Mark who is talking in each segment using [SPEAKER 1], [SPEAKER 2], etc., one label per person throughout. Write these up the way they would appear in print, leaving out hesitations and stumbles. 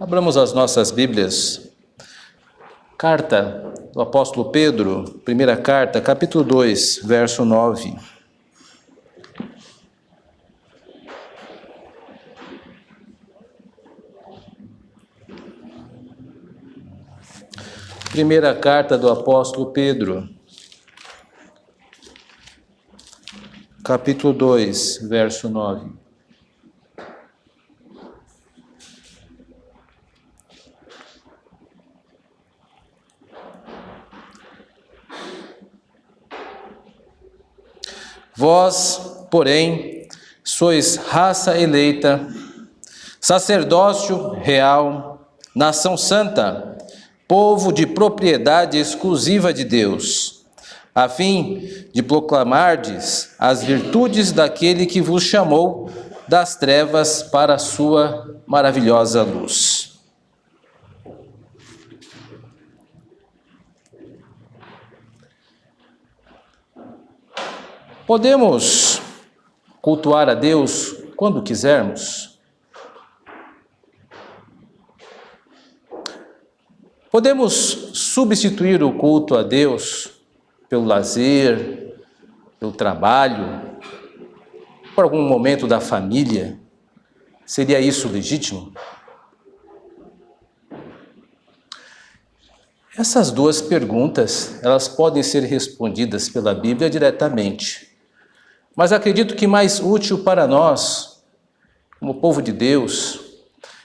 [SPEAKER 1] Abramos as nossas Bíblias. Carta do apóstolo Pedro, primeira carta, capítulo 2, verso 9. Primeira carta do apóstolo Pedro, capítulo 2, verso 9. Vós, porém, sois raça eleita, sacerdócio real, nação santa, povo de propriedade exclusiva de Deus, a fim de proclamardes as virtudes daquele que vos chamou das trevas para a sua maravilhosa luz. Podemos cultuar a Deus quando quisermos? Podemos substituir o culto a Deus pelo lazer, pelo trabalho, por algum momento da família? Seria isso legítimo? Essas duas perguntas, elas podem ser respondidas pela Bíblia diretamente. Mas acredito que mais útil para nós, como povo de Deus,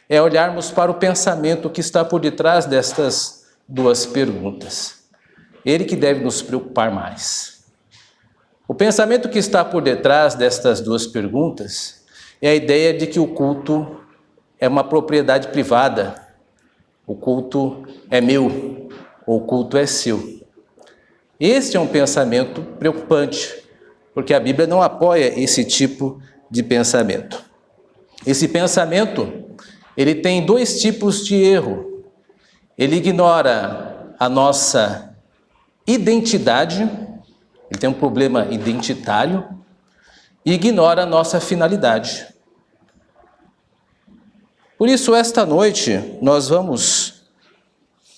[SPEAKER 1] é olharmos para o pensamento que está por detrás destas duas perguntas. Ele que deve nos preocupar mais. O pensamento que está por detrás destas duas perguntas é a ideia de que o culto é uma propriedade privada. O culto é meu, ou o culto é seu. Este é um pensamento preocupante, porque a Bíblia não apoia esse tipo de pensamento. Esse pensamento, ele tem dois tipos de erro. Ele ignora a nossa identidade, ele tem um problema identitário, e ignora a nossa finalidade. Por isso, esta noite, nós vamos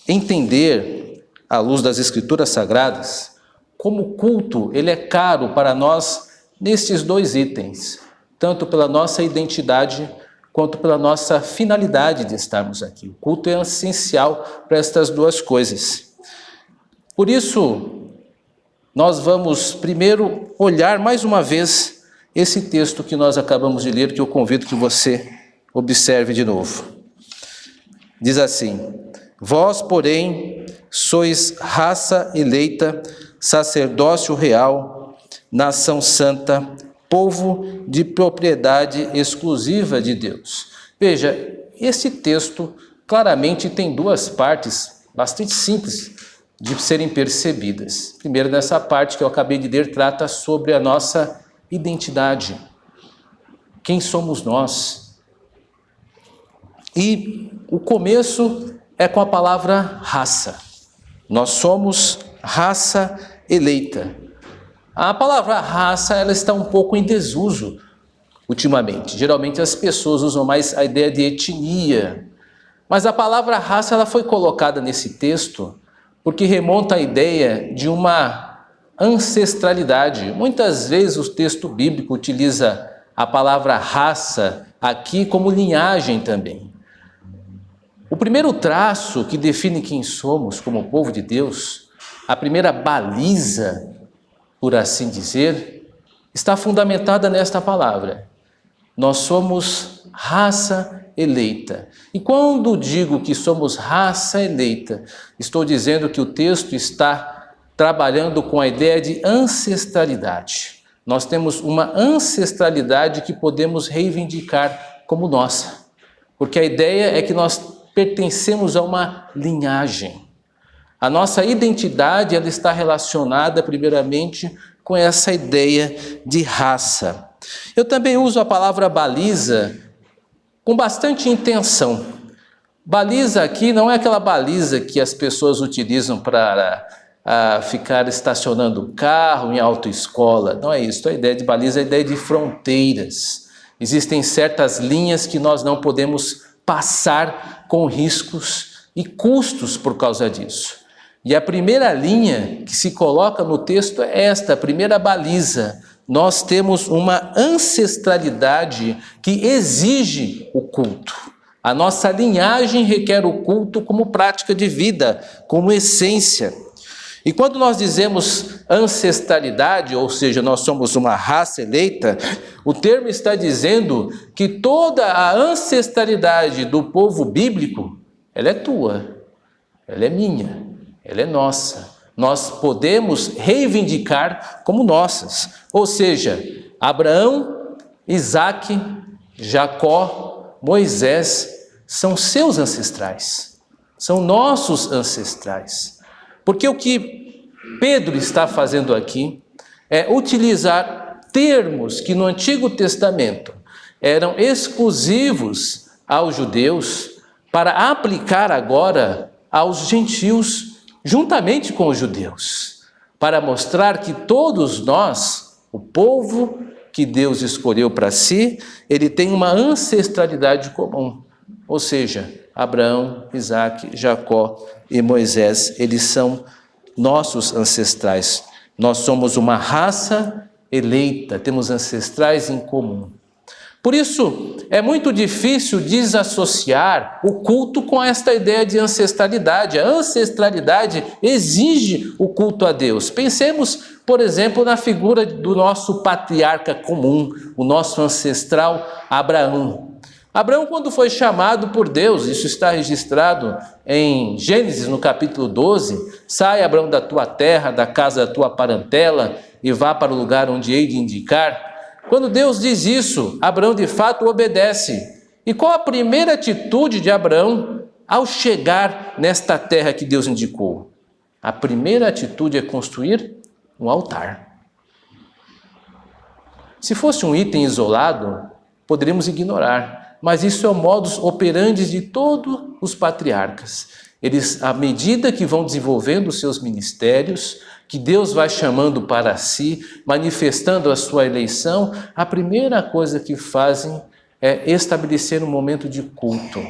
[SPEAKER 1] entender, à luz das Escrituras Sagradas, como o culto ele é caro para nós nestes dois itens, tanto pela nossa identidade quanto pela nossa finalidade de estarmos aqui. O culto é essencial para estas duas coisas. Por isso, nós vamos primeiro olhar mais uma vez esse texto que nós acabamos de ler, que eu convido que você observe de novo. Diz assim: vós, porém, sois raça eleita, sacerdócio real, nação santa, povo de propriedade exclusiva de Deus. Veja, esse texto claramente tem duas partes bastante simples de serem percebidas. Primeiro, nessa parte que eu acabei de ler, trata sobre a nossa identidade. Quem somos nós? E o começo é com a palavra raça. Nós somos raça eleita. A palavra raça, ela está um pouco em desuso ultimamente. Geralmente as pessoas usam mais a ideia de etnia. Mas a palavra raça, ela foi colocada nesse texto porque remonta à ideia de uma ancestralidade. Muitas vezes o texto bíblico utiliza a palavra raça aqui como linhagem também. O primeiro traço que define quem somos como povo de Deus, a primeira baliza, por assim dizer, está fundamentada nesta palavra. Nós somos raça eleita. E quando digo que somos raça eleita, estou dizendo que o texto está trabalhando com a ideia de ancestralidade. Nós temos uma ancestralidade que podemos reivindicar como nossa, porque a ideia é que nós pertencemos a uma linhagem. A nossa identidade ela está relacionada primeiramente com essa ideia de raça. Eu também uso a palavra baliza com bastante intenção. Baliza aqui não é aquela baliza que as pessoas utilizam para ficar estacionando o carro em autoescola. Não é isso. A ideia de baliza é a ideia de fronteiras. Existem certas linhas que nós não podemos passar com riscos e custos por causa disso. E a primeira linha que se coloca no texto é esta, a primeira baliza. Nós temos uma ancestralidade que exige o culto. A nossa linhagem requer o culto como prática de vida, como essência. E quando nós dizemos ancestralidade, ou seja, nós somos uma raça eleita, o termo está dizendo que toda a ancestralidade do povo bíblico, ela é tua, ela é minha, ela é nossa. Nós podemos reivindicar como nossas. Ou seja, Abraão, Isaque, Jacó, Moisés são seus ancestrais, são nossos ancestrais. Porque o que Pedro está fazendo aqui é utilizar termos que no Antigo Testamento eram exclusivos aos judeus para aplicar agora aos gentios juntamente com os judeus, para mostrar que todos nós, o povo que Deus escolheu para si, ele tem uma ancestralidade comum, ou seja, Abraão, Isaque, Jacó e Moisés, eles são nossos ancestrais. Nós somos uma raça eleita, temos ancestrais em comum. Por isso, é muito difícil desassociar o culto com esta ideia de ancestralidade. A ancestralidade exige o culto a Deus. Pensemos, por exemplo, na figura do nosso patriarca comum, o nosso ancestral Abraão. Abraão, quando foi chamado por Deus, isso está registrado em Gênesis, no capítulo 12, sai, Abraão, da tua terra, da casa da tua parentela, e vá para o lugar onde hei de indicar. Quando Deus diz isso, Abraão de fato obedece. E qual a primeira atitude de Abraão ao chegar nesta terra que Deus indicou? A primeira atitude é construir um altar. Se fosse um item isolado, poderíamos ignorar. Mas isso é o modus operandi de todos os patriarcas. Eles, à medida que vão desenvolvendo os seus ministérios, que Deus vai chamando para si, manifestando a sua eleição, a primeira coisa que fazem é estabelecer um momento de culto.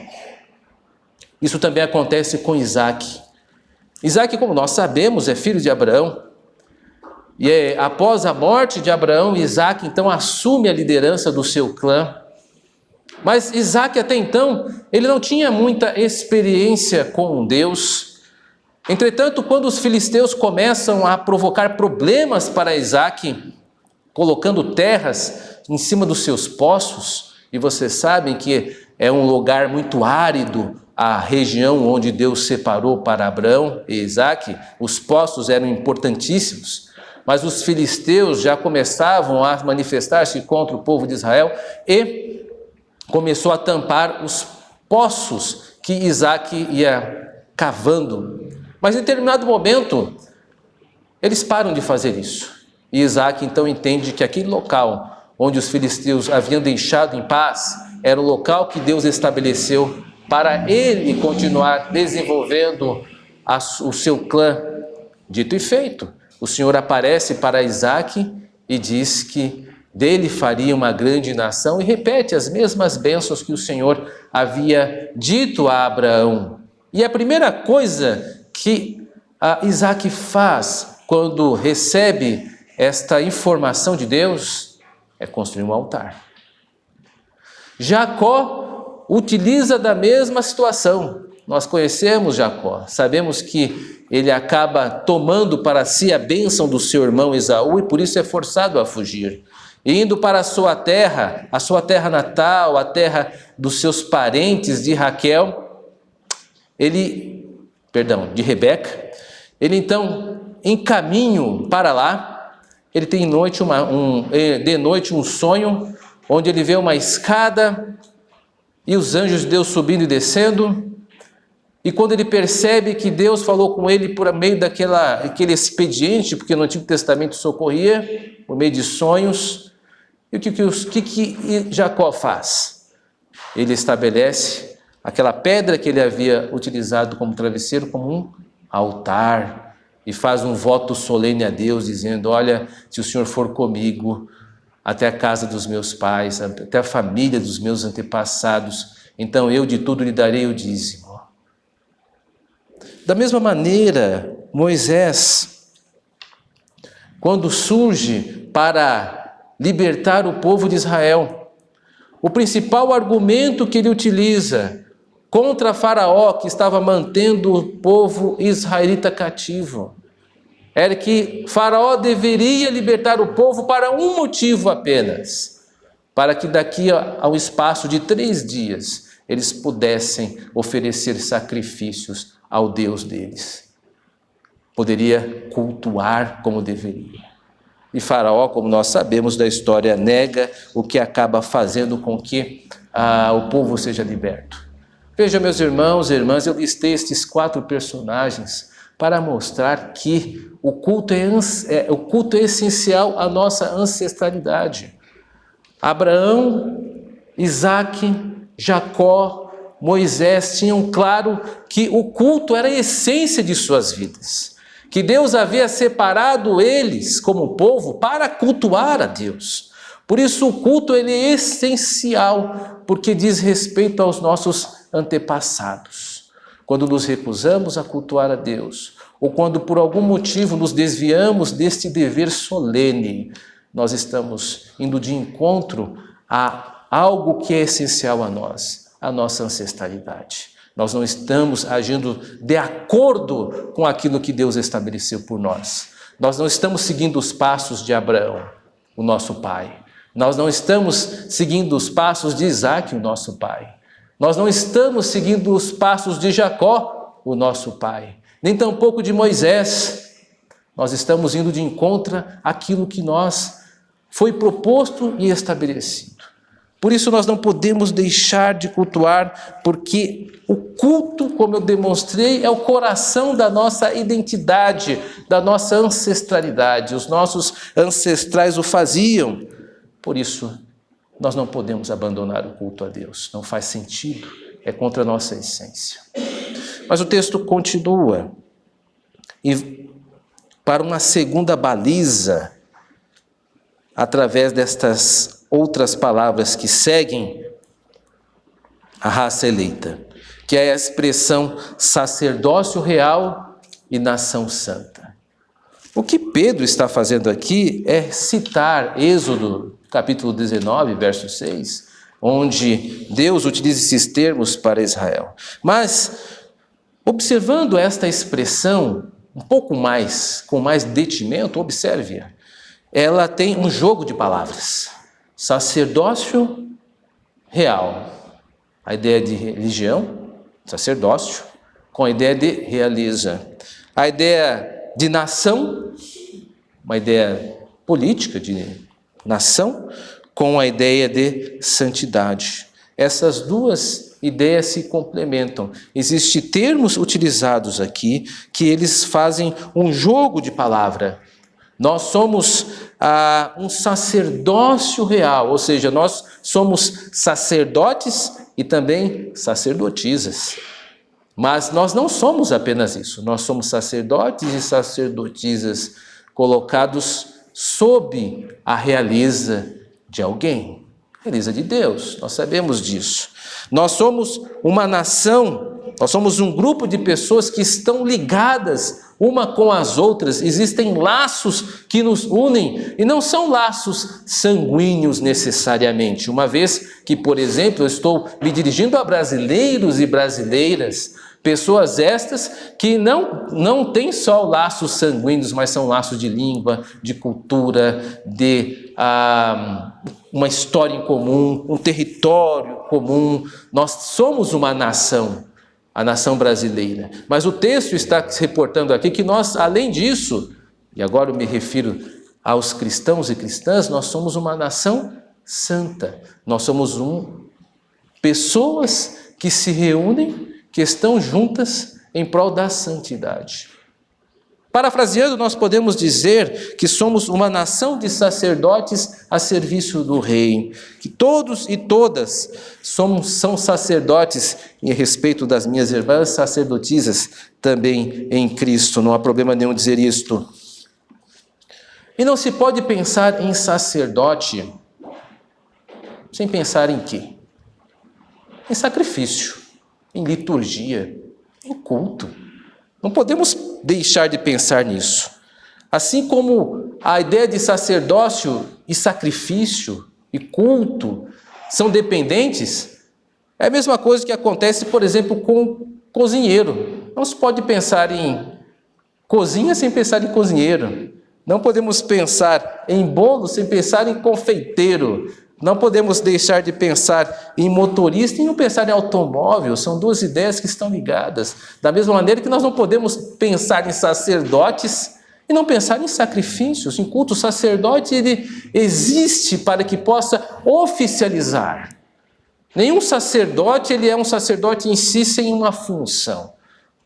[SPEAKER 1] Isso também acontece com Isaque. Isaque, como nós sabemos, é filho de Abraão. E após a morte de Abraão, Isaque então assume a liderança do seu clã. Mas Isaque até então, ele não tinha muita experiência com Deus. Entretanto, quando os filisteus começam a provocar problemas para Isaque, colocando terras em cima dos seus poços, e vocês sabem que é um lugar muito árido, a região onde Deus separou para Abraão e Isaque, os poços eram importantíssimos, mas os filisteus já começavam a manifestar-se contra o povo de Israel e começou a tampar os poços que Isaque ia cavando. Mas em determinado momento, eles param de fazer isso. E Isaque então entende que aquele local onde os filisteus haviam deixado em paz era o local que Deus estabeleceu para ele continuar desenvolvendo o seu clã. Dito e feito, o Senhor aparece para Isaque e diz que dele faria uma grande nação e repete as mesmas bênçãos que o Senhor havia dito a Abraão. E a primeira coisa que Isaque faz quando recebe esta informação de Deus é construir um altar. Jacó utiliza da mesma situação. Nós conhecemos Jacó, sabemos que ele acaba tomando para si a bênção do seu irmão Esaú e por isso é forçado a fugir. Indo para a sua terra natal, a terra dos seus parentes de de Rebeca, ele então, em caminho para lá, ele tem de noite um sonho, onde ele vê uma escada e os anjos de Deus subindo e descendo, e quando ele percebe que Deus falou com ele por meio daquele expediente, porque no Antigo Testamento isso ocorria, por meio de sonhos, e o que Jacó faz? Ele estabelece aquela pedra que ele havia utilizado como travesseiro como um altar e faz um voto solene a Deus, dizendo: olha, se o Senhor for comigo até a casa dos meus pais, até a família dos meus antepassados, então eu de tudo lhe darei o dízimo. Da mesma maneira, Moisés, quando surge para libertar o povo de Israel, o principal argumento que ele utiliza contra Faraó, que estava mantendo o povo israelita cativo, era que Faraó deveria libertar o povo para um motivo apenas, para que daqui ao espaço de 3 dias eles pudessem oferecer sacrifícios ao Deus deles. Poderia cultuar como deveria. E Faraó, como nós sabemos da história, nega, o que acaba fazendo com que o povo seja liberto. Veja, meus irmãos e irmãs, eu listei estes 4 personagens para mostrar que o culto é essencial à nossa ancestralidade. Abraão, Isaque, Jacó, Moisés tinham claro que o culto era a essência de suas vidas, que Deus havia separado eles como povo para cultuar a Deus. Por isso o culto ele é essencial, porque diz respeito aos nossos antepassados. Quando nos recusamos a cultuar a Deus, ou quando por algum motivo nos desviamos deste dever solene, nós estamos indo de encontro a algo que é essencial a nós, a nossa ancestralidade. Nós não estamos agindo de acordo com aquilo que Deus estabeleceu por nós. Nós não estamos seguindo os passos de Abraão, o nosso pai. Nós não estamos seguindo os passos de Isaque, o nosso pai. Nós não estamos seguindo os passos de Jacó, o nosso pai. Nem tampouco de Moisés. Nós estamos indo de encontro àquilo que foi proposto e estabelecido. Por isso nós não podemos deixar de cultuar, porque o culto, como eu demonstrei, é o coração da nossa identidade, da nossa ancestralidade. Os nossos ancestrais o faziam. Por isso, nós não podemos abandonar o culto a Deus. Não faz sentido, é contra a nossa essência. Mas o texto continua. E para uma segunda baliza, através destas outras palavras que seguem a raça eleita, que é a expressão sacerdócio real e nação santa. O que Pedro está fazendo aqui é citar Êxodo, capítulo 19, verso 6, onde Deus utiliza esses termos para Israel. Mas, observando esta expressão um pouco mais, com mais detimento, observe-a. Ela tem um jogo de palavras. Sacerdócio real. A ideia de religião, sacerdócio, com a ideia de realeza. A ideia de nação, uma ideia política de nação, com a ideia de santidade. Essas duas ideias se complementam. Existem termos utilizados aqui que eles fazem um jogo de palavra. Nós somos um sacerdócio real, ou seja, nós somos sacerdotes e também sacerdotisas. Mas nós não somos apenas isso, nós somos sacerdotes e sacerdotisas colocados sob a realeza de alguém, realeza de Deus, nós sabemos disso. Nós somos uma nação, nós somos um grupo de pessoas que estão ligadas uma com as outras, existem laços que nos unem, e não são laços sanguíneos necessariamente, uma vez que, por exemplo, eu estou me dirigindo a brasileiros e brasileiras, pessoas estas que não têm só laços sanguíneos, mas são laços de língua, de cultura, de uma história em comum, um território comum. Nós somos uma nação, a nação brasileira. Mas o texto está se reportando aqui que nós, além disso, e agora eu me refiro aos cristãos e cristãs, nós somos uma nação santa. Nós somos pessoas que se reúnem, que estão juntas em prol da santidade. Parafraseando, nós podemos dizer que somos uma nação de sacerdotes a serviço do rei, que todos e todas são sacerdotes, em respeito das minhas irmãs sacerdotisas, também em Cristo, não há problema nenhum dizer isto. E não se pode pensar em sacerdote sem pensar em quê? em sacrifício, em liturgia, em culto. Não podemos deixar de pensar nisso. Assim como a ideia de sacerdócio e sacrifício e culto são dependentes, é a mesma coisa que acontece, por exemplo, com o cozinheiro. Não se pode pensar em cozinha sem pensar em cozinheiro. Não podemos pensar em bolo sem pensar em confeiteiro. Não podemos deixar de pensar em motorista e não pensar em automóvel. São duas ideias que estão ligadas. Da mesma maneira que nós não podemos pensar em sacerdotes e não pensar em sacrifícios, em culto. O sacerdote, ele existe para que possa oficializar. Nenhum sacerdote, ele é um sacerdote em si sem uma função.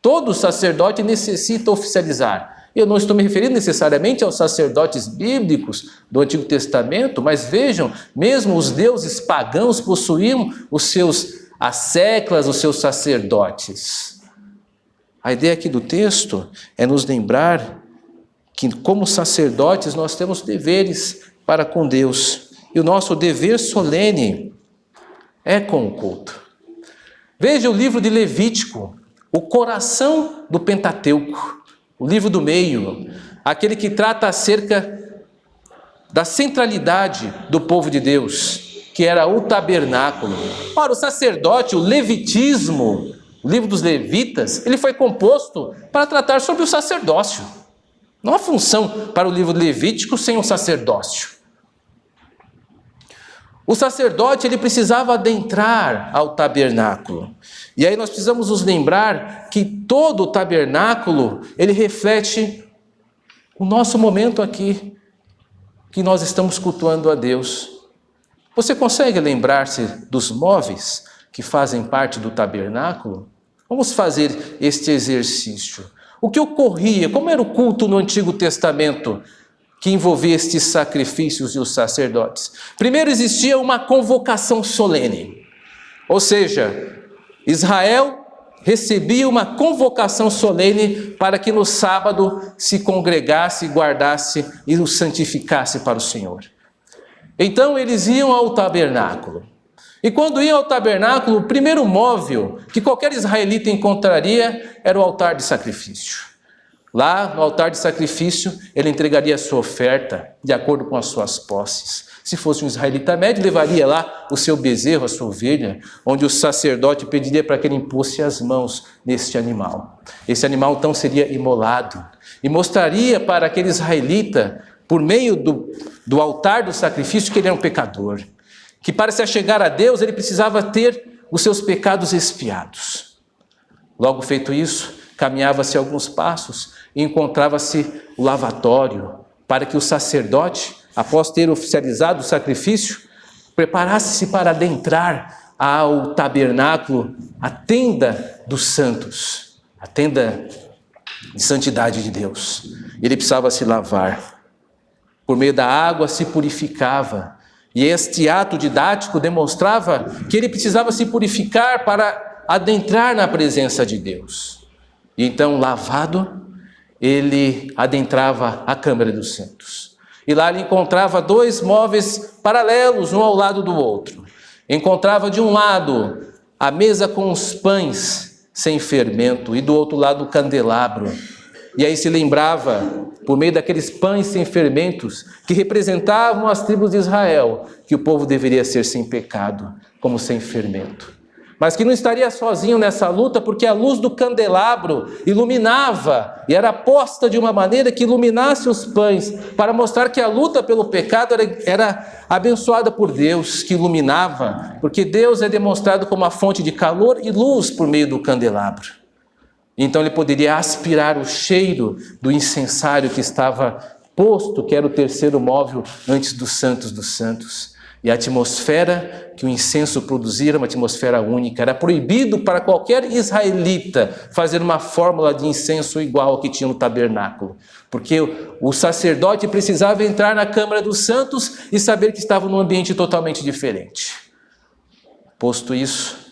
[SPEAKER 1] Todo sacerdote necessita oficializar. Eu não estou me referindo necessariamente aos sacerdotes bíblicos do Antigo Testamento, mas vejam, mesmo os deuses pagãos possuíam os seus asseclas, os seus sacerdotes. A ideia aqui do texto é nos lembrar que, como sacerdotes, nós temos deveres para com Deus. E o nosso dever solene é com o culto. Veja o livro de Levítico, o coração do Pentateuco. O livro do meio, aquele que trata acerca da centralidade do povo de Deus, que era o tabernáculo. Ora, o sacerdote, o levitismo, o livro dos levitas, ele foi composto para tratar sobre o sacerdócio. Não há função para o livro levítico sem o sacerdócio. O sacerdote, ele precisava adentrar ao tabernáculo. E aí nós precisamos nos lembrar que todo o tabernáculo, ele reflete o nosso momento aqui, que nós estamos cultuando a Deus. Você consegue lembrar-se dos móveis que fazem parte do tabernáculo? Vamos fazer este exercício. O que ocorria? Como era o culto no Antigo Testamento que envolvia estes sacrifícios e os sacerdotes? Primeiro existia uma convocação solene, ou seja, Israel recebia uma convocação solene para que no sábado se congregasse, guardasse e o santificasse para o Senhor. Então eles iam ao tabernáculo. E quando iam ao tabernáculo, o primeiro móvel que qualquer israelita encontraria era o altar de sacrifício. Lá no altar de sacrifício, ele entregaria a sua oferta de acordo com as suas posses. Se fosse um israelita médio, levaria lá o seu bezerro, a sua ovelha, onde o sacerdote pediria para que ele impôsse as mãos neste animal. Esse animal então seria imolado e mostraria para aquele israelita, por meio do altar do sacrifício, que ele era um pecador, que para se achegar a Deus ele precisava ter os seus pecados expiados. Logo feito isso, caminhava-se alguns passos e encontrava-se o lavatório, para que o sacerdote, após ter oficializado o sacrifício, preparasse-se para adentrar ao tabernáculo, a tenda dos santos, a tenda de santidade de Deus. Ele precisava se lavar. Por meio da água se purificava. E este ato didático demonstrava que ele precisava se purificar para adentrar na presença de Deus. E então, lavado, ele adentrava a Câmara dos Santos. E lá ele encontrava dois móveis paralelos, um ao lado do outro. Encontrava de um lado a mesa com os pães sem fermento e do outro lado o candelabro. E aí se lembrava, por meio daqueles pães sem fermentos, que representavam as tribos de Israel, que o povo deveria ser sem pecado, como sem fermento. Mas que não estaria sozinho nessa luta, porque a luz do candelabro iluminava, e era posta de uma maneira que iluminasse os pães, para mostrar que a luta pelo pecado era abençoada por Deus, que iluminava, porque Deus é demonstrado como a fonte de calor e luz por meio do candelabro. Então ele poderia aspirar o cheiro do incensário que estava posto, que era o terceiro móvel antes dos santos dos santos. E a atmosfera que o incenso produzia era uma atmosfera única. Era proibido para qualquer israelita fazer uma fórmula de incenso igual ao que tinha no tabernáculo. Porque o sacerdote precisava entrar na Câmara dos Santos e saber que estava num ambiente totalmente diferente. Posto isso,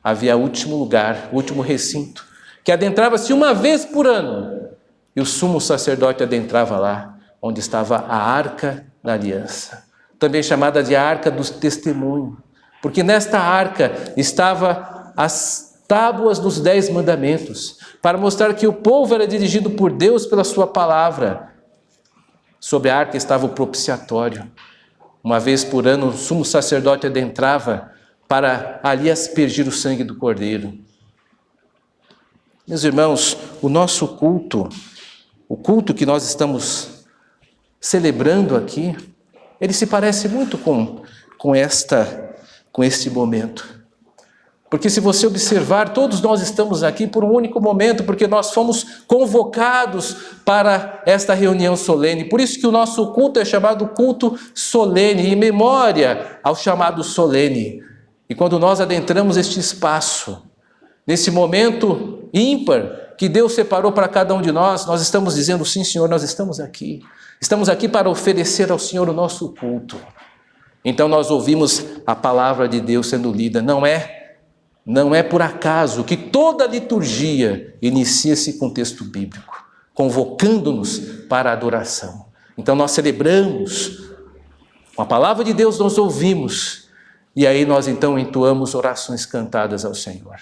[SPEAKER 1] havia o último lugar, o último recinto, que adentrava-se uma vez por ano. E o sumo sacerdote adentrava lá, onde estava a Arca da Aliança, também chamada de Arca do Testemunho. Porque nesta arca estava as tábuas dos 10 mandamentos, para mostrar que o povo era dirigido por Deus pela sua palavra. Sobre a arca estava o propiciatório. Uma vez por ano o sumo sacerdote adentrava para ali aspergir o sangue do cordeiro. Meus irmãos, o nosso culto, o culto que nós estamos celebrando aqui, ele se parece muito com este momento. Porque se você observar, todos nós estamos aqui por um único momento, porque nós fomos convocados para esta reunião solene. Por isso que o nosso culto é chamado culto solene, em memória ao chamado solene. E quando nós adentramos este espaço, nesse momento ímpar que Deus separou para cada um de nós, nós estamos dizendo, sim, Senhor, nós estamos aqui. Estamos aqui para oferecer ao Senhor o nosso culto. Então nós ouvimos a palavra de Deus sendo lida. Não é por acaso que toda a liturgia inicia-se com texto bíblico, convocando-nos para a adoração. Então nós celebramos, com a palavra de Deus nós ouvimos, e aí nós então entoamos orações cantadas ao Senhor.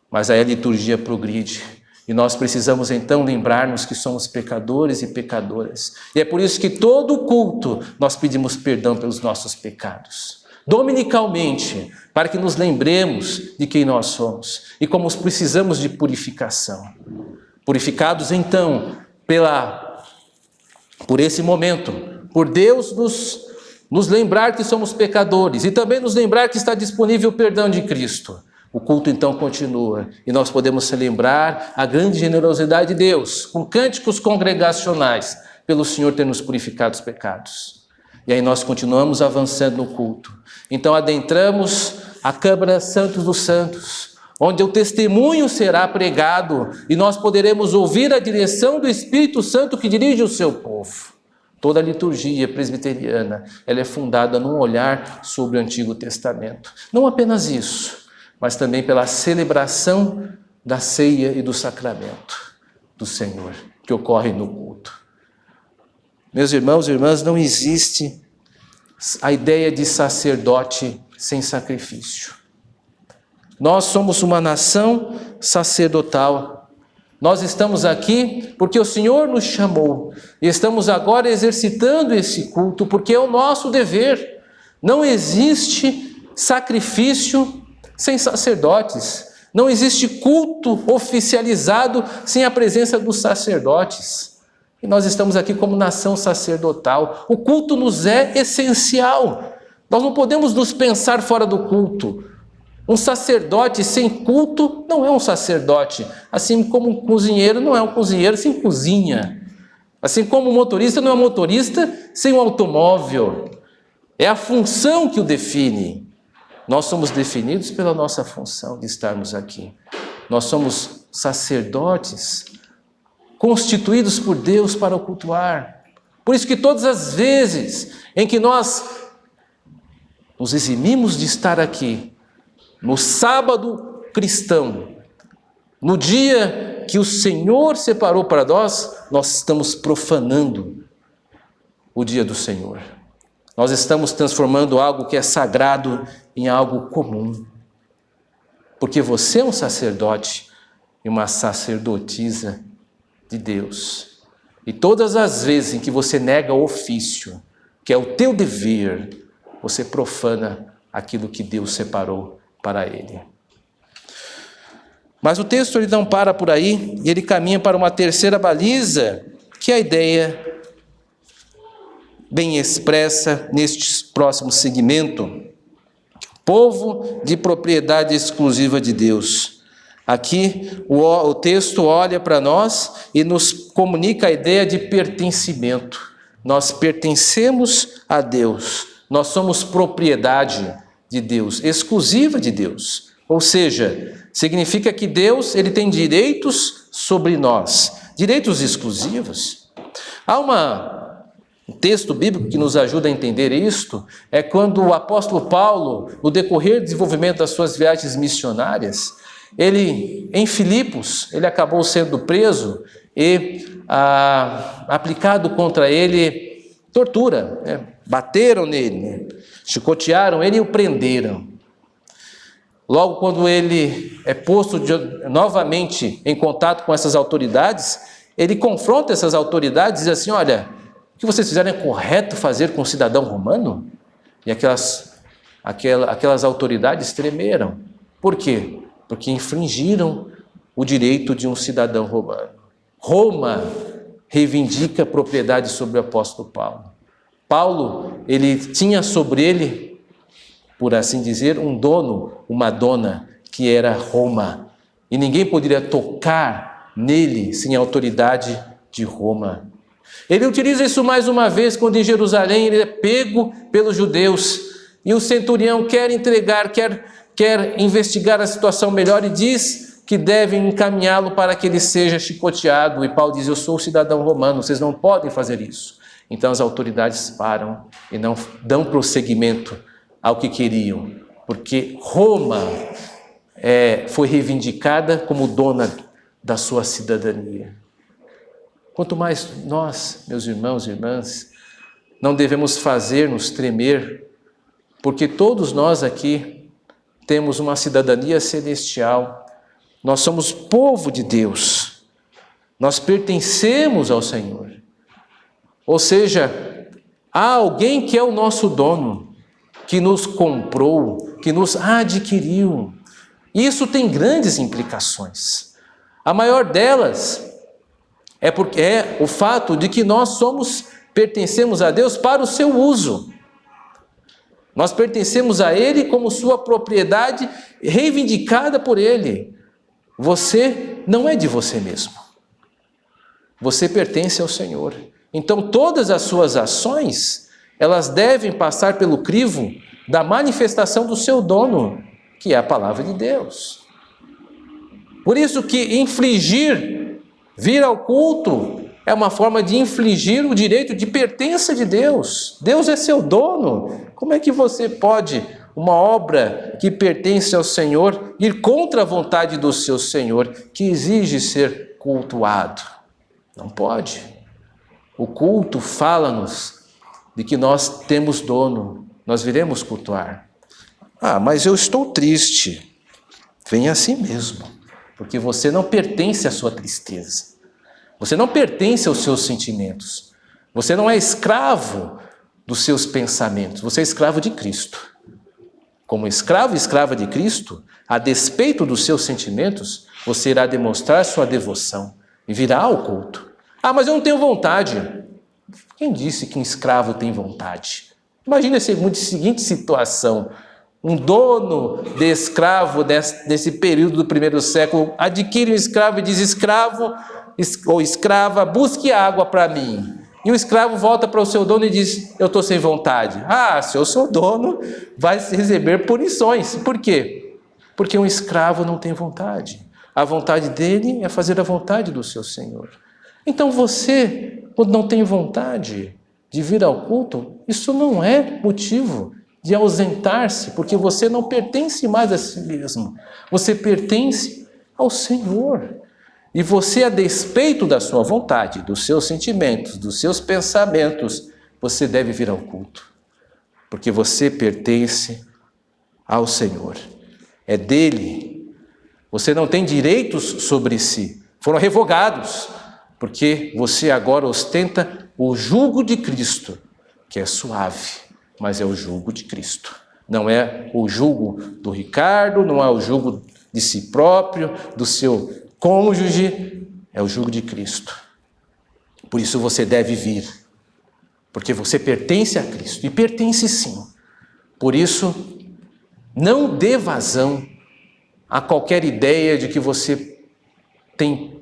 [SPEAKER 1] Mas aí a liturgia progride, e nós precisamos então lembrar-nos que somos pecadores e pecadoras. E é por isso que todo culto nós pedimos perdão pelos nossos pecados. Dominicalmente, para que nos lembremos de quem nós somos e como precisamos de purificação. Purificados então por esse momento, por Deus nos lembrar que somos pecadores e também nos lembrar que está disponível o perdão de Cristo. O culto então continua e nós podemos celebrar a grande generosidade de Deus com cânticos congregacionais pelo Senhor ter nos purificado os pecados. E aí nós continuamos avançando no culto. Então adentramos a Câmara Santos dos Santos, onde o testemunho será pregado e nós poderemos ouvir a direção do Espírito Santo que dirige o seu povo. Toda a liturgia presbiteriana, ela é fundada num olhar sobre o Antigo Testamento. Não apenas isso, mas também pela celebração da ceia e do sacramento do Senhor, que ocorre no culto. Meus irmãos e irmãs, não existe a ideia de sacerdote sem sacrifício. Nós somos uma nação sacerdotal. Nós estamos aqui porque o Senhor nos chamou e estamos agora exercitando esse culto porque é o nosso dever. Não existe sacrifício sem sacerdotes. Não existe culto oficializado sem a presença dos sacerdotes. E nós estamos aqui como nação sacerdotal. O culto nos é essencial. Nós não podemos nos pensar fora do culto. Um sacerdote sem culto não é um sacerdote. Assim como um cozinheiro não é um cozinheiro sem cozinha. Assim como um motorista não é um motorista sem um automóvel. É a função que o define. Nós somos definidos pela nossa função de estarmos aqui. Nós somos sacerdotes constituídos por Deus para o cultuar. Por isso que todas as vezes em que nós nos eximimos de estar aqui, no sábado cristão, no dia que o Senhor separou para nós, nós estamos profanando o dia do Senhor. Nós estamos transformando algo que é sagrado em algo comum. Porque você é um sacerdote e uma sacerdotisa de Deus. E todas as vezes em que você nega o ofício, que é o teu dever, você profana aquilo que Deus separou para ele. Mas o texto ele não para por aí, e ele caminha para uma terceira baliza, que é a ideia bem expressa neste próximo segmento. Povo de propriedade exclusiva de Deus. Aqui o texto olha para nós e nos comunica a ideia de pertencimento. Nós pertencemos a Deus. Nós somos propriedade de Deus, exclusiva de Deus. Ou seja, significa que Deus ele tem direitos sobre nós, direitos exclusivos. Há um texto bíblico que nos ajuda a entender isto, é quando o apóstolo Paulo, no decorrer do desenvolvimento das suas viagens missionárias, ele, em Filipos, ele acabou sendo preso e aplicado contra ele tortura, bateram nele, chicotearam ele e o prenderam. Logo, quando ele é posto novamente em contato com essas autoridades, ele confronta essas autoridades e diz assim: olha, o que vocês fizeram é correto fazer com um cidadão romano? E aquelas autoridades tremeram. Por quê? Porque infringiram o direito de um cidadão romano. Roma reivindica propriedade sobre o apóstolo Paulo. Paulo, ele tinha sobre ele, por assim dizer, um dono, uma dona, que era Roma. E ninguém poderia tocar nele sem a autoridade de Roma. Ele utiliza isso mais uma vez quando em Jerusalém ele é pego pelos judeus. E o centurião quer entregar, quer investigar a situação melhor e diz que devem encaminhá-lo para que ele seja chicoteado. E Paulo diz: eu sou cidadão romano, vocês não podem fazer isso. Então as autoridades param e não dão prosseguimento ao que queriam, porque Roma foi reivindicada como dona da sua cidadania. Quanto mais nós, meus irmãos e irmãs, não devemos fazer-nos tremer, porque todos nós aqui temos uma cidadania celestial. Nós somos povo de Deus, nós pertencemos ao Senhor. Ou seja, há alguém que é o nosso dono, que nos comprou, que nos adquiriu. Isso tem grandes implicações. A maior delas é o fato de que nós pertencemos a Deus para o seu uso. Nós pertencemos a Ele como sua propriedade reivindicada por Ele. Você não é de você mesmo. Você pertence ao Senhor. Então todas as suas ações, elas devem passar pelo crivo da manifestação do seu dono, que é a palavra de Deus. Por isso que vir ao culto é uma forma de infligir o direito de pertença de Deus. Deus é seu dono. Como é que você pode, uma obra que pertence ao Senhor, ir contra a vontade do seu Senhor, que exige ser cultuado? Não pode. O culto fala-nos de que nós temos dono, nós viremos cultuar. Mas eu estou triste. Venha assim mesmo, porque você não pertence à sua tristeza. Você não pertence aos seus sentimentos. Você não é escravo dos seus pensamentos. Você é escravo de Cristo. Como escravo e escrava de Cristo, a despeito dos seus sentimentos, você irá demonstrar sua devoção e virá ao culto. Mas eu não tenho vontade. Quem disse que um escravo tem vontade? Imagine a seguinte situação. Um dono de escravo desse período do primeiro século adquire um escravo e diz: escravo ou escrava, busque água para mim. E o escravo volta para o seu dono e diz: eu estou sem vontade. Se eu sou dono, vai receber punições. Por quê? Porque um escravo não tem vontade. A vontade dele é fazer a vontade do seu Senhor. Então você, quando não tem vontade de vir ao culto, isso não é motivo de ausentar-se, porque você não pertence mais a si mesmo. Você pertence ao Senhor. E você, a despeito da sua vontade, dos seus sentimentos, dos seus pensamentos, você deve vir ao culto. Porque você pertence ao Senhor. É dele. Você não tem direitos sobre si. Foram revogados. Porque você agora ostenta o jugo de Cristo, que é suave, mas é o jugo de Cristo. Não é o jugo do Ricardo, não é o jugo de si próprio, do seu cônjuge, é o jugo de Cristo. Por isso você deve vir, porque você pertence a Cristo, e pertence sim. Por isso, não dê vazão a qualquer ideia de que você tem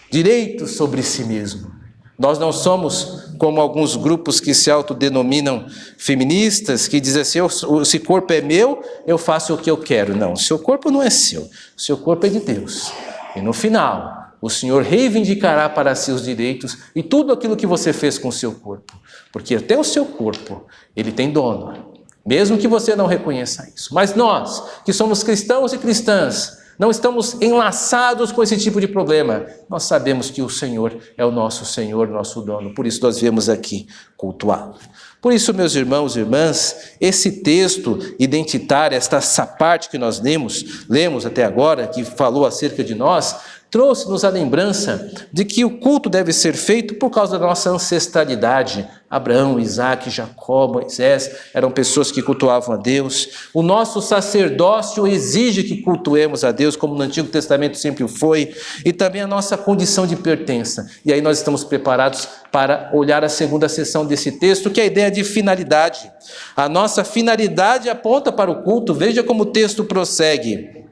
[SPEAKER 1] direito sobre si mesmo. Nós não somos como alguns grupos que se autodenominam feministas, que dizem assim: esse corpo é meu, eu faço o que eu quero. Não, o seu corpo não é seu, o seu corpo é de Deus. E no final, o Senhor reivindicará para si os direitos e tudo aquilo que você fez com o seu corpo. Porque até o seu corpo, ele tem dono, mesmo que você não reconheça isso. Mas nós, que somos cristãos e cristãs, Não estamos enlaçados com esse tipo de problema. Nós sabemos que o Senhor é o nosso Senhor, nosso dono. Por isso nós viemos aqui cultuá-lo. Por isso, meus irmãos e irmãs, esse texto identitário, essa parte que nós lemos até agora, que falou acerca de nós, trouxe-nos a lembrança de que o culto deve ser feito por causa da nossa ancestralidade. Abraão, Isaac, Jacó, Moisés eram pessoas que cultuavam a Deus. O nosso sacerdócio exige que cultuemos a Deus, como no Antigo Testamento sempre o foi, e também a nossa condição de pertença. E aí nós estamos preparados para olhar a segunda seção desse texto, que é a ideia de finalidade. A nossa finalidade aponta para o culto. Veja como o texto prossegue.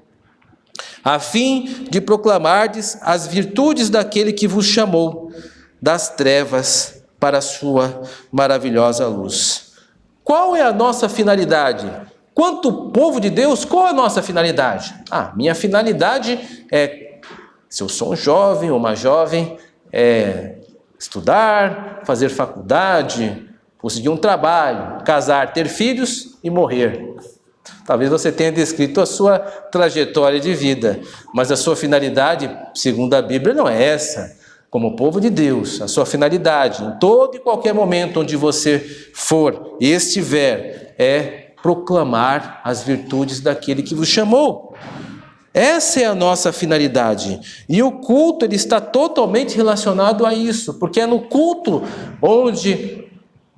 [SPEAKER 1] A fim de proclamardes as virtudes daquele que vos chamou das trevas para a sua maravilhosa luz. Qual é a nossa finalidade? Quanto povo de Deus, qual é a nossa finalidade? Minha finalidade é, se eu sou um jovem ou uma jovem, é estudar, fazer faculdade, conseguir um trabalho, casar, ter filhos e morrer. Talvez você tenha descrito a sua trajetória de vida, mas a sua finalidade, segundo a Bíblia, não é essa. Como povo de Deus, a sua finalidade, em todo e qualquer momento onde você for e estiver, é proclamar as virtudes daquele que vos chamou. Essa é a nossa finalidade. E o culto ele está totalmente relacionado a isso, porque é no culto onde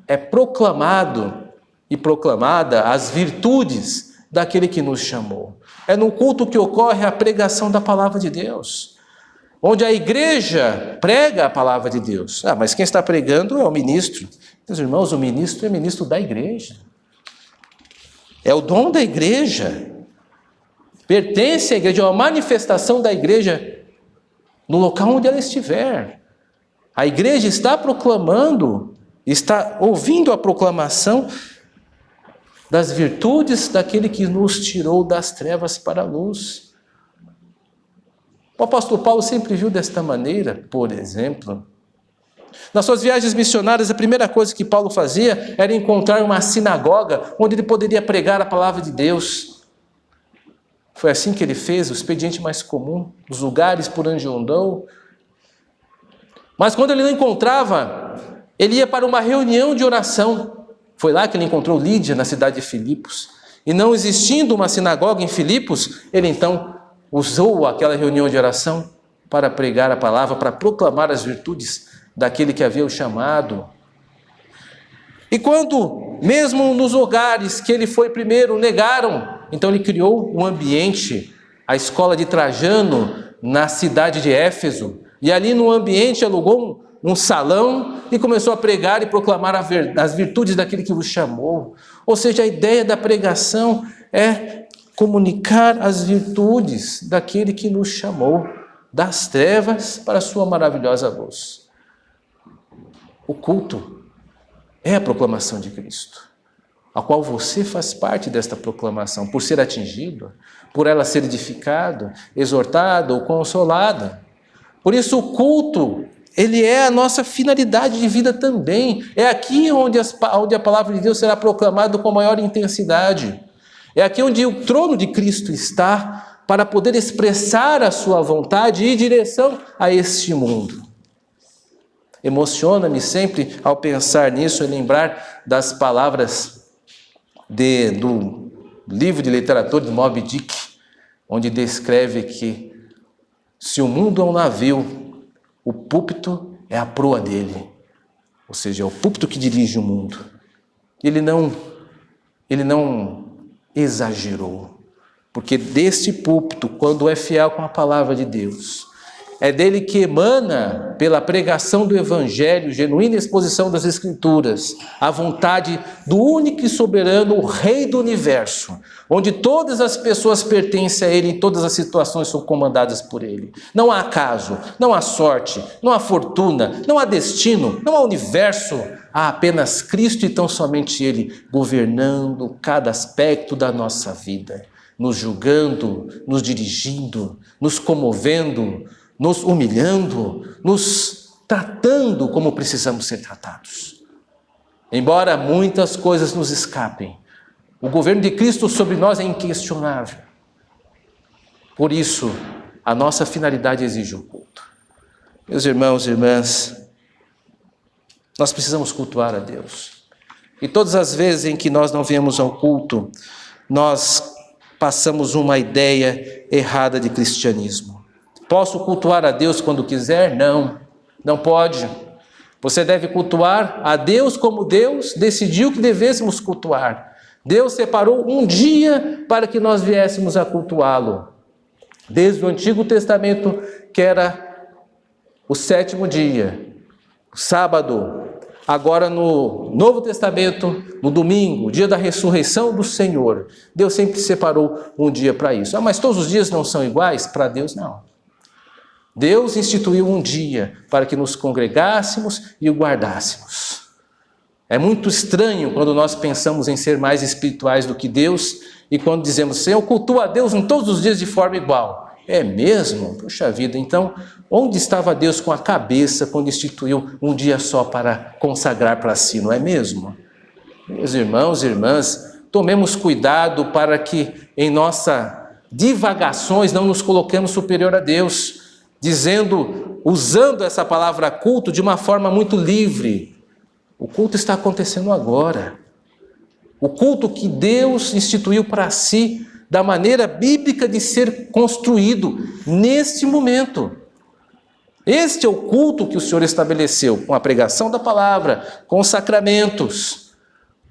[SPEAKER 1] é proclamado e proclamada as virtudes daquele que nos chamou. É no culto que ocorre a pregação da palavra de Deus, onde a igreja prega a palavra de Deus. Mas quem está pregando é o ministro. Meus irmãos, o ministro é ministro da igreja. É o dom da igreja. Pertence à igreja, é uma manifestação da igreja no local onde ela estiver. A igreja está proclamando, está ouvindo a proclamação das virtudes daquele que nos tirou das trevas para a luz. O apóstolo Paulo sempre viu desta maneira, por exemplo. Nas suas viagens missionárias, a primeira coisa que Paulo fazia era encontrar uma sinagoga onde ele poderia pregar a palavra de Deus. Foi assim que ele fez, o expediente mais comum, os lugares por onde andou. Mas quando ele não encontrava, ele ia para uma reunião de oração. Foi lá que ele encontrou Lídia, na cidade de Filipos. E não existindo uma sinagoga em Filipos, ele então usou aquela reunião de oração para pregar a palavra, para proclamar as virtudes daquele que havia o chamado. E quando, mesmo nos lugares que ele foi primeiro, negaram, então ele criou um ambiente, a escola de Trajano, na cidade de Éfeso. E ali no ambiente alugou um salão e começou a pregar e proclamar as virtudes daquele que vos chamou. Ou seja, a ideia da pregação é comunicar as virtudes daquele que nos chamou das trevas para a sua maravilhosa luz. O culto é a proclamação de Cristo, a qual você faz parte desta proclamação, por ser atingido, por ela ser edificado, exortado ou consolado. Por isso o culto, ele é a nossa finalidade de vida também. É aqui onde a palavra de Deus será proclamada com maior intensidade. É aqui onde o trono de Cristo está para poder expressar a sua vontade e direção a este mundo. Emociona-me sempre ao pensar nisso e lembrar das palavras do livro de literatura de Moby Dick, onde descreve que se o mundo é um navio, o púlpito é a proa dele, ou seja, é o púlpito que dirige o mundo. Ele não exagerou, porque deste púlpito, quando é fiel com a palavra de Deus, é dele que emana, pela pregação do Evangelho, genuína exposição das Escrituras, a vontade do único e soberano Rei do Universo, onde todas as pessoas pertencem a Ele, em todas as situações são comandadas por Ele. Não há acaso, não há sorte, não há fortuna, não há destino, não há universo. Há apenas Cristo e tão somente Ele, governando cada aspecto da nossa vida, nos julgando, nos dirigindo, nos comovendo, nos humilhando, nos tratando como precisamos ser tratados. Embora muitas coisas nos escapem, o governo de Cristo sobre nós é inquestionável. Por isso, a nossa finalidade exige o culto. Meus irmãos e irmãs, nós precisamos cultuar a Deus. E todas as vezes em que nós não viemos ao culto, nós passamos uma ideia errada de cristianismo. Posso cultuar a Deus quando quiser? Não, não pode. Você deve cultuar a Deus como Deus decidiu que devêssemos cultuar. Deus separou um dia para que nós viéssemos a cultuá-lo. Desde o Antigo Testamento, que era o 7º dia, o sábado. Agora no Novo Testamento, no domingo, dia da ressurreição do Senhor, Deus sempre separou um dia para isso. Mas todos os dias não são iguais? Para Deus, não. Deus instituiu um dia para que nos congregássemos e o guardássemos. É muito estranho quando nós pensamos em ser mais espirituais do que Deus e quando dizemos, Senhor, eu cultuo a Deus em todos os dias de forma igual. É mesmo? Puxa vida, então, onde estava Deus com a cabeça quando instituiu um dia só para consagrar para si, não é mesmo? Meus irmãos e irmãs, tomemos cuidado para que em nossas divagações não nos coloquemos superior a Deus, usando essa palavra culto de uma forma muito livre. O culto está acontecendo agora. O culto que Deus instituiu para si, da maneira bíblica de ser construído neste momento. Este é o culto que o Senhor estabeleceu, com a pregação da palavra, com os sacramentos,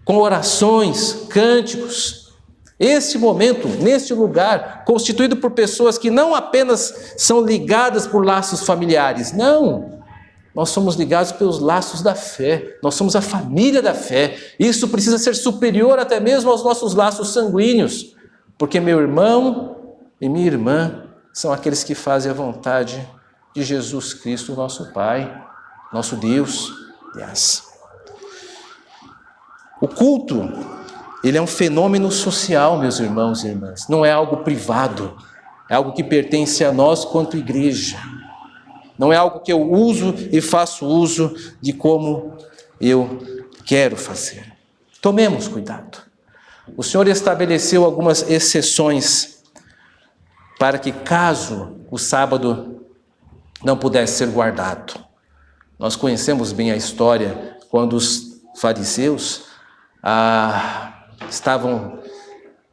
[SPEAKER 1] com orações, cânticos. Este momento, neste lugar, constituído por pessoas que não apenas são ligadas por laços familiares, não. Nós somos ligados pelos laços da fé, nós somos a família da fé. Isso precisa ser superior até mesmo aos nossos laços sanguíneos. Porque meu irmão e minha irmã são aqueles que fazem a vontade de Jesus Cristo, nosso Pai, nosso Deus. Aliás, o culto, ele é um fenômeno social, meus irmãos e irmãs. Não é algo privado, é algo que pertence a nós quanto igreja. Não é algo que eu uso e faço uso de como eu quero fazer. Tomemos cuidado. O Senhor estabeleceu algumas exceções para que, caso o sábado não pudesse ser guardado. Nós conhecemos bem a história quando os fariseus estavam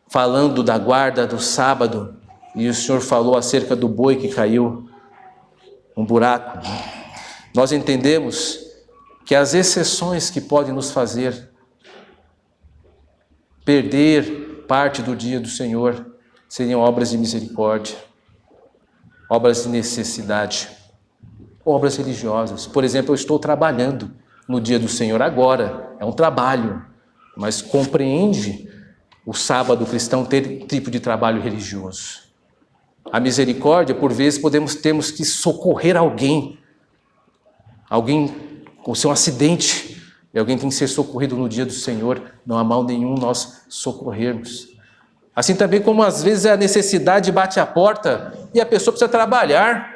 [SPEAKER 1] falando da guarda do sábado e o Senhor falou acerca do boi que caiu um buraco. Nós entendemos que as exceções que podem nos fazer perder parte do dia do Senhor seriam obras de misericórdia, obras de necessidade, obras religiosas. Por exemplo, eu estou trabalhando no dia do Senhor agora, é um trabalho, mas compreende o sábado cristão ter tipo de trabalho religioso. A misericórdia, por vezes, temos que socorrer alguém com seu acidente, e alguém tem que ser socorrido no dia do Senhor, não há mal nenhum nós socorrermos. Assim também como às vezes a necessidade bate à porta e a pessoa precisa trabalhar.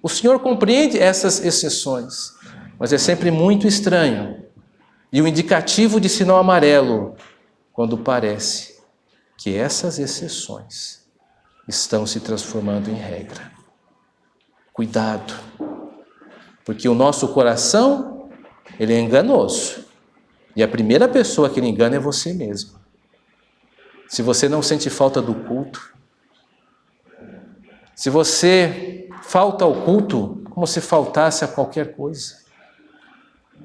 [SPEAKER 1] O Senhor compreende essas exceções, mas é sempre muito estranho e o indicativo de sinal amarelo quando parece que essas exceções estão se transformando em regra. Cuidado, porque o nosso coração ele é enganoso. E a primeira pessoa que ele engana é você mesmo. Se você não sente falta do culto, se você falta ao culto como se faltasse a qualquer coisa,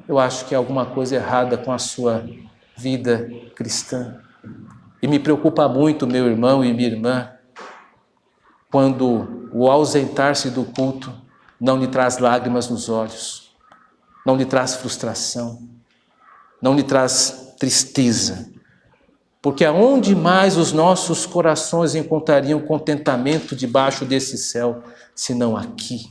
[SPEAKER 1] eu acho que há alguma coisa errada com a sua vida cristã. E me preocupa muito, meu irmão e minha irmã, quando o ausentar-se do culto não lhe traz lágrimas nos olhos, não lhe traz frustração, não lhe traz tristeza. Porque aonde mais os nossos corações encontrariam contentamento debaixo desse céu, senão aqui?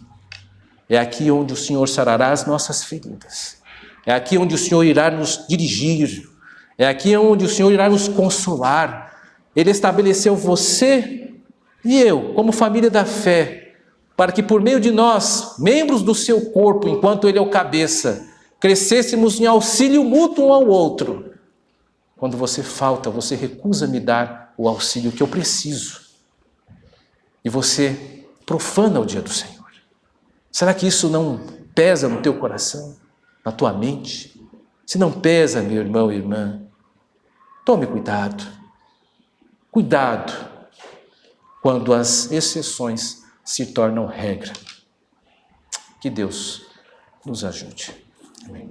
[SPEAKER 1] É aqui onde o Senhor sarará as nossas feridas. É aqui onde o Senhor irá nos dirigir. É aqui onde o Senhor irá nos consolar. Ele estabeleceu você e eu, como família da fé, para que por meio de nós, membros do seu corpo, enquanto ele é o cabeça, crescêssemos em auxílio mútuo um ao outro. Quando você falta, você recusa me dar o auxílio que eu preciso. e você profana o dia do Senhor? Será que isso não pesa no teu coração, na tua mente? Se não pesa, meu irmão e irmã, tome cuidado. Cuidado quando as exceções se tornam regra. Que Deus nos ajude. Amém.